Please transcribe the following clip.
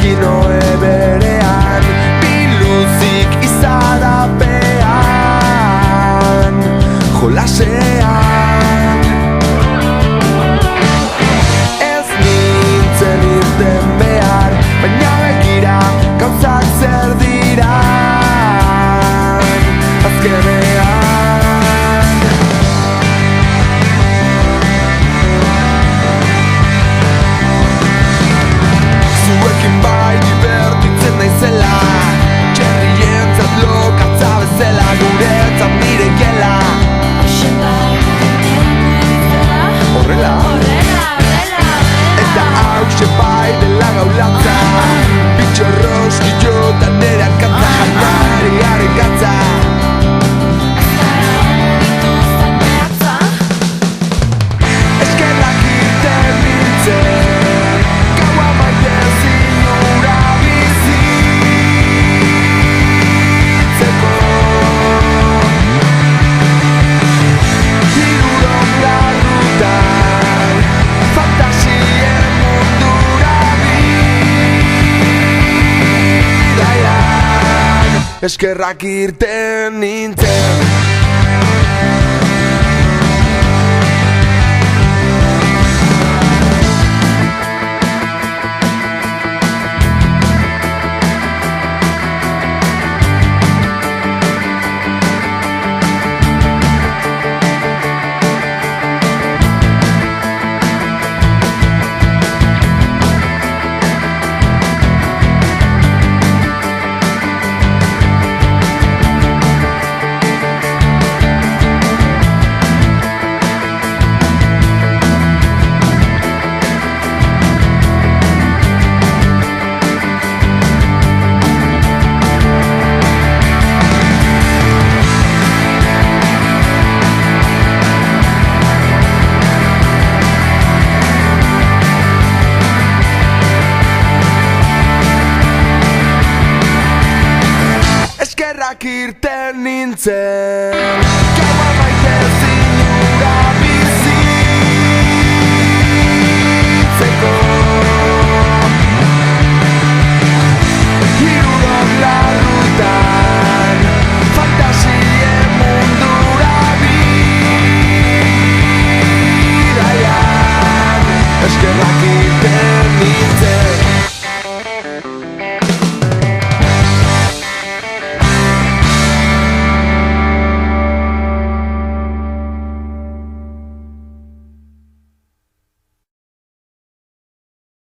Kino eberean, biluzik izarapean, jolasean. Ez nintzen irten behar, baina begira gauzak zer dira azkenean. Zuekin bai divertitzen naizela, txerrientzat lokatza bezala, guretzat nire gela. Horrela? Eta hauxe bai dela gaulatza, bitxorroski jotan nire arkatza, janariaren gatza. Eskerrak irten nintzen, gaua maite zinura bizitzeko. Hirurok larrutan, fantasien mundura bidaian. Eskerrak irten nintzen. Eskerrak irten nintzen, gaua maite